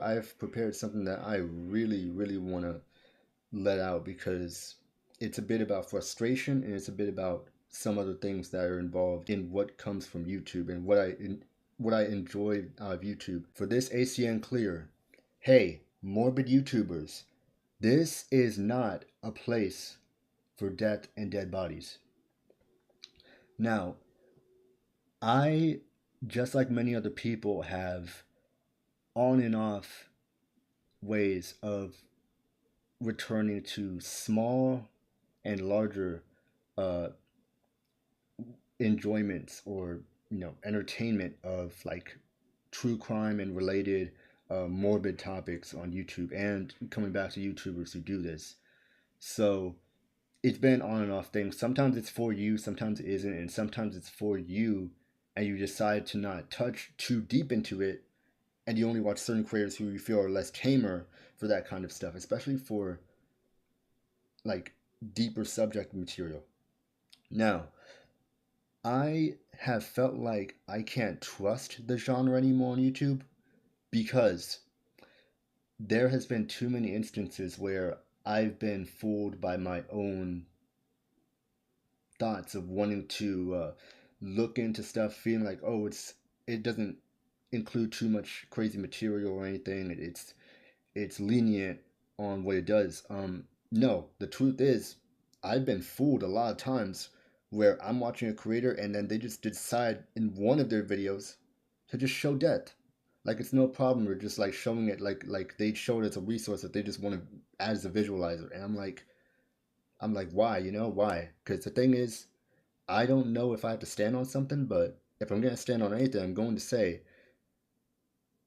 I've prepared something that I really want to let out because it's a bit about frustration and it's a bit about some other things that are involved in what comes from YouTube and what I enjoy out of YouTube. For this ACN Clear, hey, morbid YouTubers, this is not a place for death and dead bodies. Now, I, just like many other people, have on and off ways of returning to small and larger uh, enjoyments or entertainment of like true crime and related morbid topics on YouTube and coming back to YouTubers who do this. So it's been on and off things. Sometimes it's for you, sometimes it isn't, and sometimes it's for you and you decide to not touch too deep into it and you only watch certain creators who you feel are less tamer for that kind of stuff, especially for like deeper subject material. Now, I have felt like I can't trust the genre anymore on YouTube because there has been too many instances where I've been fooled by my own thoughts of wanting to look into stuff, feeling like, oh, it doesn't include too much crazy material or anything. It's lenient on what it does. No, the truth is, I've been fooled a lot of times where I'm watching a creator and then they just decide in one of their videos to just show death. Like it's no problem, or just like showing it like they show it as a resource that they just want to add as a visualizer. And I'm like, why? Why? Because the thing is, I don't know if I have to stand on something, but if I'm gonna stand on anything, I'm going to say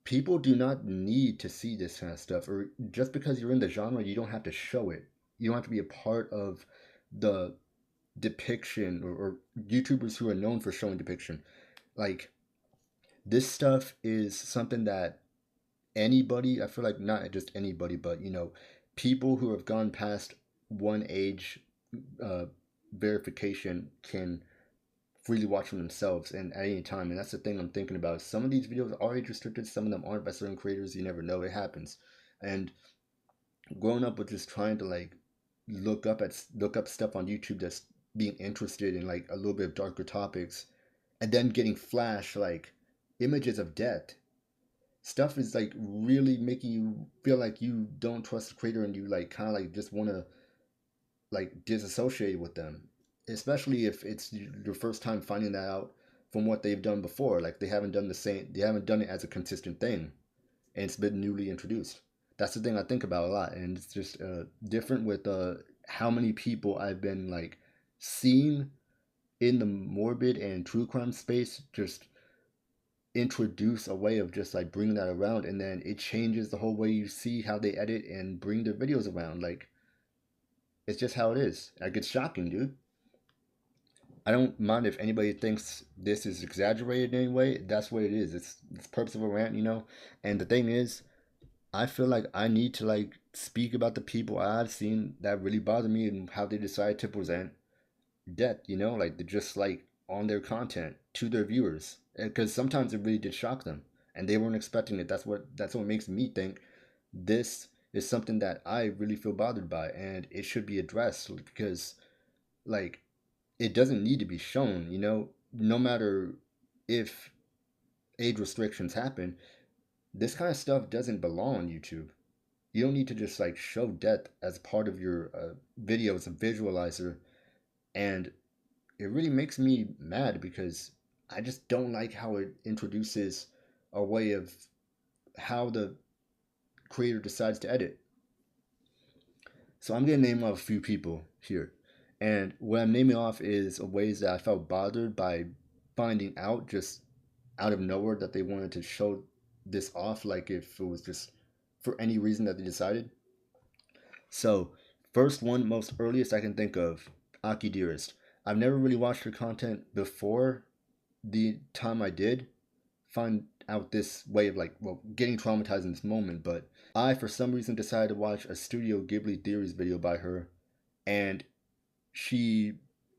people do not need to see this kind of stuff. Or just because you're in the genre, you don't have to show it. You don't have to be a part of the depiction or YouTubers who are known for showing depiction. Like this stuff is something that anybody, I feel like not just anybody, but people who have gone past one age uh, verification can freely watch them themselves and at any time. And that's the thing I'm thinking about. Some of these videos are age restricted, some of them aren't by certain creators. You never know, it happens. And growing up with just trying to like look up stuff on YouTube that's being interested in like a little bit of darker topics, and then getting flash like images of death stuff is like really making you feel like you don't trust the creator and you like kind of like just want to like disassociate with them, especially if it's your first time finding that out from what they've done before. Like they haven't done it as a consistent thing, and it's been newly introduced. That's the thing I think about a lot, and it's just different with how many people I've been like seeing in the morbid and true crime space just introduce a way of just like bringing that around, and then it changes the whole way you see how they edit and bring their videos around. Like it's just how it is. Like it's shocking, dude. I don't mind if anybody thinks this is exaggerated in any way. That's what it is. It's purpose of a rant. And the thing is, I feel like I need to like speak about the people I've seen that really bother me and how they decide to present death. Like they're just like on their content to their viewers, because sometimes it really did shock them and they weren't expecting it. That's what makes me think this is something that I really feel bothered by, and it should be addressed because like it doesn't need to be shown. No matter if age restrictions happen, this kind of stuff doesn't belong on YouTube. You don't need to just like show death as part of your video as a visualizer. And it really makes me mad because I just don't like how it introduces a way of how the creator decides to edit. So I'm gonna name off a few people here. And what I'm naming off is ways that I felt bothered by finding out just out of nowhere that they wanted to show this off, like if it was just for any reason that they decided. So, first one, most earliest I can think of, Aki Dearest. I've never really watched her content before the time I did find out this way of like, well, getting traumatized in this moment, but I, for some reason, decided to watch a Studio Ghibli Theories video by her, and she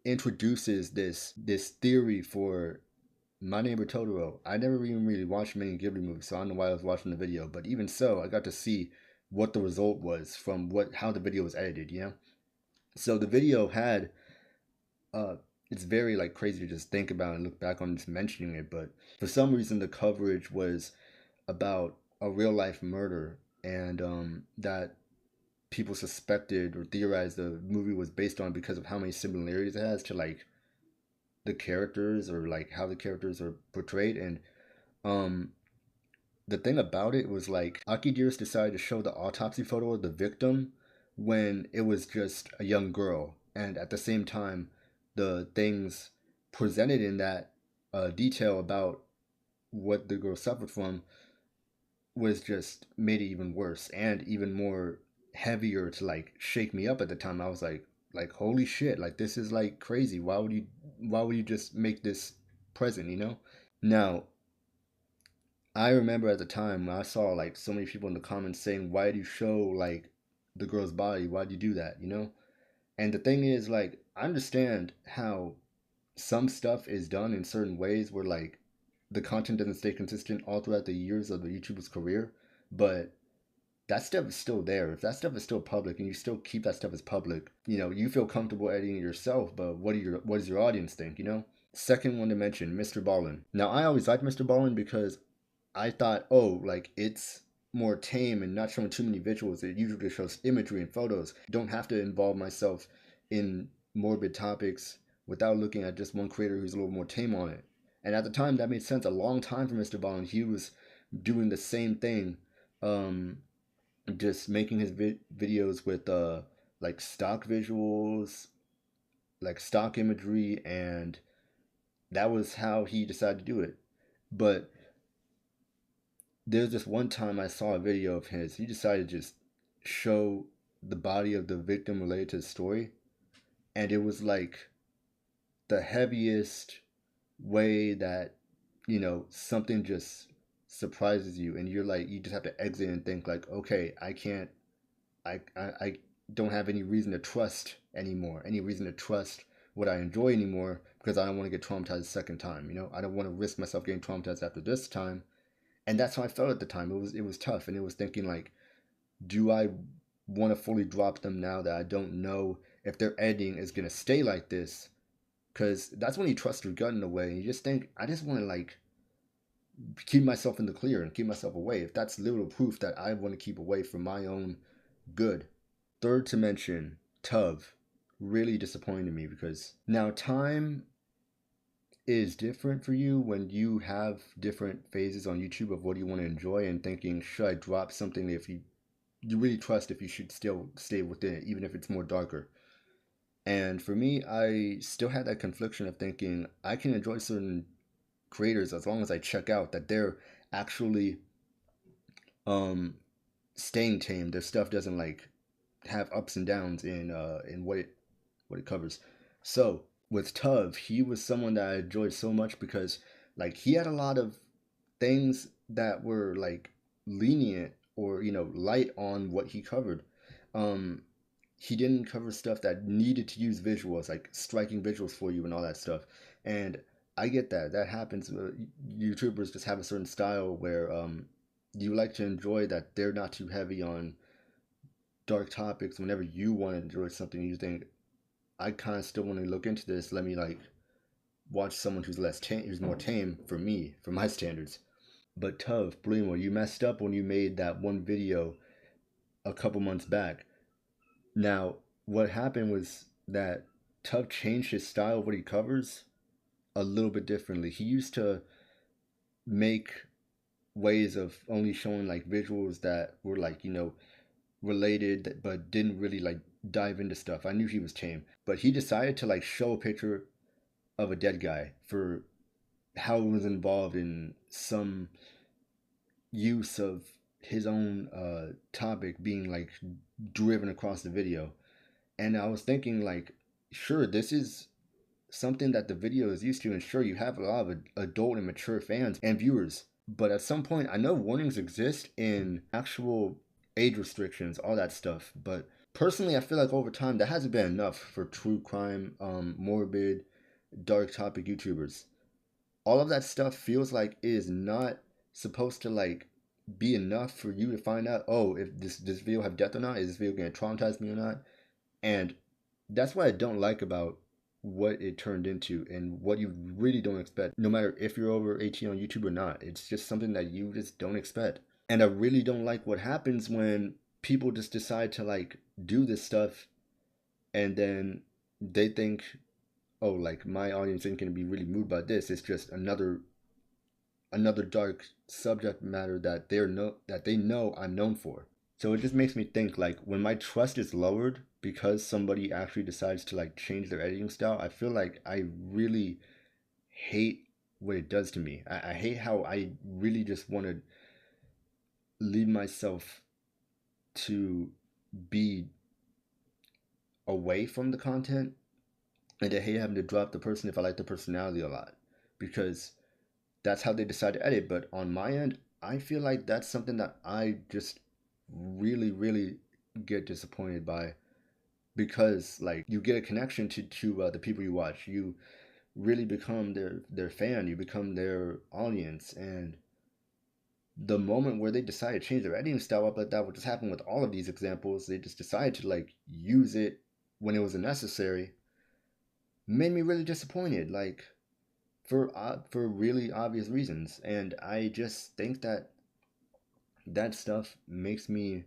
introduces this theory for My Neighbor Totoro. I never even really watched many Ghibli movies, so I don't know why I was watching the video. But even so, I got to see what the result was from what how the video was edited. You know, so the video had uh, it's very like crazy to just think about and look back on just mentioning it. But for some reason, the coverage was about a real life murder, and that people suspected or theorized the movie was based on because of how many similarities it has to like the characters or like how the characters are portrayed. And um the thing about it was like Akidiris decided to show the autopsy photo of the victim when it was just a young girl, and at the same time the things presented in that detail about what the girl suffered from was just made it even worse and even more heavier to like shake me up. At the time I was like holy shit, like this is like crazy. Why would you just make this present, you know? Now I remember at the time I saw like so many people in the comments saying, why do you show like the girl's body, why do you do that, you know? And the thing is, like, I understand how some stuff is done in certain ways where like the content doesn't stay consistent all throughout the years of the YouTuber's career, but that stuff is still there. If that stuff is still public and you still keep that stuff as public, you know, you feel comfortable editing it yourself, but what does your audience think, you know? Second one to mention, Mr. Ballin. Now I always liked Mr. Ballin because I thought, oh, like it's more tame and not showing too many visuals. It usually shows imagery and photos. Don't have to involve myself in morbid topics without looking at just one creator who's a little more tame on it. And at the time, that made sense. A long time for Mr. Ballin, he was doing the same thing, um, just making his videos with like stock visuals, like stock imagery, and that was how he decided to do it. But there's just one time I saw a video of his. He decided to just show the body of the victim related to the story, and it was like the heaviest way that something just surprises you, and you're like you just have to exit and think like, okay, I can't, I don't have any reason to trust anymore, any reason to trust what I enjoy anymore because I don't want to get traumatized a second time. I don't want to risk myself getting traumatized after this time. And that's how I felt at the time. It was tough, and it was thinking like, do I want to fully drop them now that I don't know if their editing is gonna stay like this? Because that's when you trust your gut in a way, and you just think, I just want to like keep myself in the clear and keep myself away. If that's little proof that I want to keep away for my own good. Third to mention, Tov really disappointed me because now time is different for you when you have different phases on YouTube of what you want to enjoy and thinking, should I drop something if you really trust if you should still stay within it, even if it's more darker. And for me, I still had that confliction of thinking I can enjoy certain creators as long as I check out that they're actually um staying tame. Their stuff doesn't like have ups and downs in what it covers. So with Tov, he was someone that I enjoyed so much because like he had a lot of things that were like lenient or light on what he covered. Um, he didn't cover stuff that needed to use visuals, like striking visuals for you and all that stuff. And I get that. That happens. YouTubers just have a certain style where you like to enjoy that they're not too heavy on dark topics. Whenever you want to enjoy something, you think, I kind of still want to look into this. Let me like watch someone who's less tame, who's more tame for me, for my standards. But Tov, Primo, you messed up when you made that one video a couple months back. Now, what happened was that Tov changed his style of what he covers a little bit differently. He used to make ways of only showing like visuals that were like, related but didn't really like dive into stuff. I knew he was tame, but he decided to like show a picture of a dead guy for how it was involved in some use of his own topic being like driven across the video. And I was thinking like, sure, this is something that the video is used to, and sure, you have a lot of adult and mature fans and viewers, but at some point I know warnings exist in actual age restrictions, all that stuff. But personally, I feel like over time that hasn't been enough for true crime, morbid, dark topic YouTubers. all of that stuff feels like it is not supposed to like be enough for you to find out, oh, if this video have depth or not, is this video gonna traumatize me or not. And that's what I don't like about what it turned into and what you really don't expect, no matter if you're over 18 on YouTube or not. It's just something that you just don't expect. And I really don't like what happens when people just decide to like do this stuff and then they think, oh, like my audience ain't gonna be really moved by this. It's just another dark subject matter that they know I'm known for. So it just makes me think, like, when my trust is lowered because somebody actually decides to like change their editing style, I feel like I really hate what it does to me. I hate how I really just want to leave myself to be away from the content, and I hate having to drop the person if I like the personality a lot, because that's how they decide to edit. But on my end, I feel like that's something that I just really get disappointed by, because like you get a connection to the people you watch. You really become their fan. You become their audience, and the moment where they decide to change their editing style up like that, what just happened with all of these examples, they just decided to like use it when it was unnecessary, made me really disappointed. Like for really obvious reasons, and I just think that that stuff makes me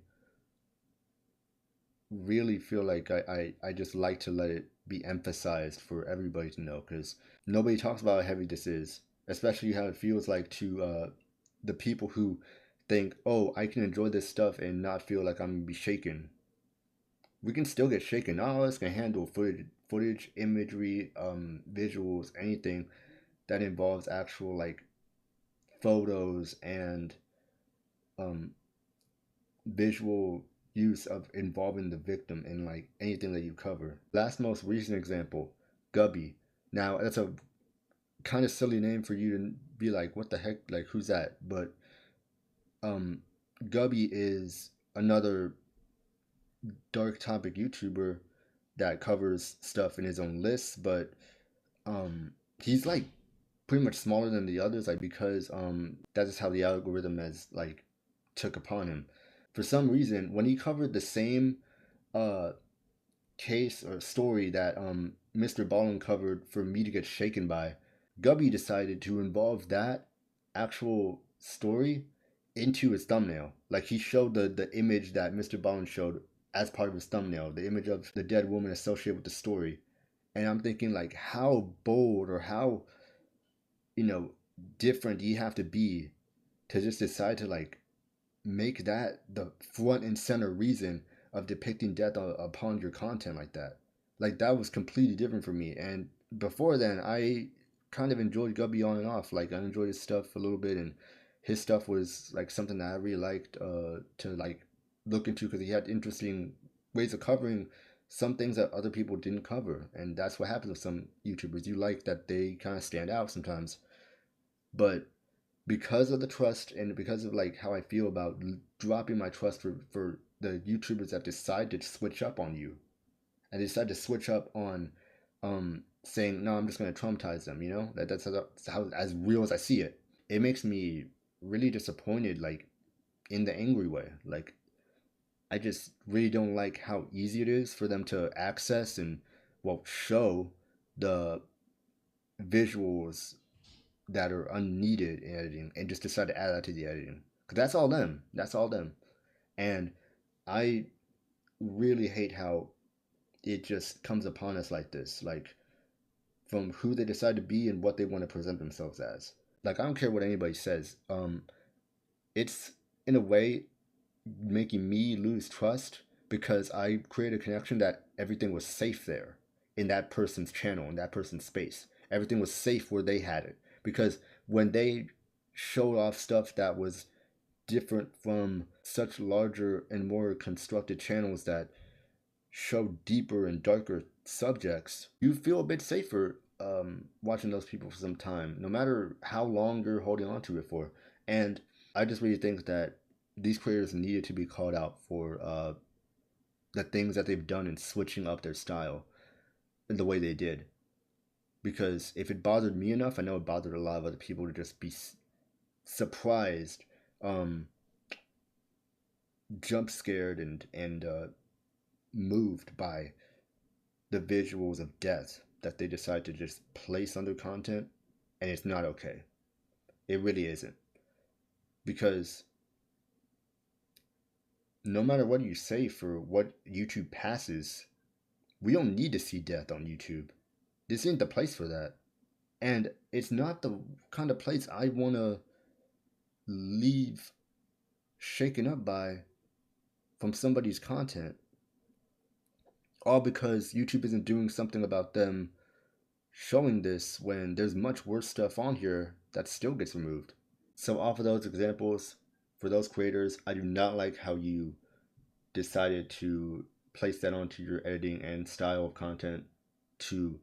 really feel like I just like to let it be emphasized for everybody to know, because nobody talks about how heavy this is, especially how it feels like to the people who think, oh, I can enjoy this stuff and not feel like I'm gonna be shaken. We can still get shaken. Not all of us can handle footage, imagery, visuals, anything that involves actual like photos and um, visual use of involving the victim in like anything that you cover. Last most recent example, Gubby. Now that's a kind of silly name for you to be like, what the heck, like who's that? But um, Gubby is another dark topic YouTuber that covers stuff in his own lists, but um, he's like pretty much smaller than the others, like because that is how the algorithm has like took upon him. For some reason, when he covered the same uh case or story that Mr. Ballin covered for Me to Get Shaken By, Gubby decided to involve that actual story into his thumbnail. Like he showed the image that Mr. Ballin showed as part of his thumbnail, the image of the dead woman associated with the story. And I'm thinking like how bold or how, you know, different you have to be to just decide to like make that the front and center reason of depicting death upon your content like that. Like that was completely different for me. And before then, I kind of enjoyed Gubby on and off. Like I enjoyed his stuff a little bit, and his stuff was like something that I really liked to like look into, because he had interesting ways of covering some things that other people didn't cover. And that's what happens with some YouTubers. You like that they kind of stand out sometimes, but because of the trust and because of like how I feel about dropping my trust for the YouTubers that decide to switch up on you and decide to switch up on saying no, I'm just going to traumatize them, you know, that's how as real as I see it. It makes me really disappointed, like in the angry way. Like I just really don't like how easy it is for them to access and well show the visuals that are unneeded in editing and just decide to add that to the editing. Because that's all them. That's all them. And I really hate how it just comes upon us like this. Like from who they decide to be and what they want to present themselves as. Like I don't care what anybody says. It's in a way making me lose trust because I created a connection that everything was safe there in that person's channel, in that person's space. Everything was safe where they had it. Because when they showed off stuff that was different from such larger and more constructed channels that show deeper and darker subjects, you feel a bit safer watching those people for some time, no matter how long you're holding on to it for. And I just really think that these creators needed to be called out for the things that they've done in switching up their style in the way they did. because if it bothered me enough, I know it bothered a lot of other people to just be surprised, um, jump scared, and moved by the visuals of death that they decide to just place on their content, and it's not okay. It really isn't, because no matter what you say for what YouTube passes, we don't need to see death on YouTube. This isn't the place for that. And it's not the kind of place I want to leave shaken up by from somebody's content. All because YouTube isn't doing something about them showing this when there's much worse stuff on here that still gets removed. So, off of those examples, for those creators, I do not like how you decided to place that onto your editing and style of content to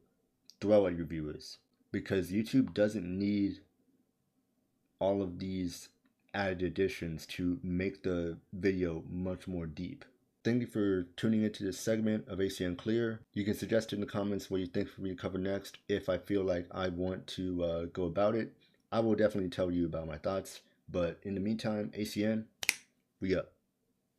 throw at your viewers, because YouTube doesn't need all of these added additions to make the video much more deep. Thank you for tuning into this segment of ACN Clear. You can suggest in the comments what you think for me to cover next. If I feel like I want to go about it, I will definitely tell you about my thoughts. But in the meantime, ACN, we up.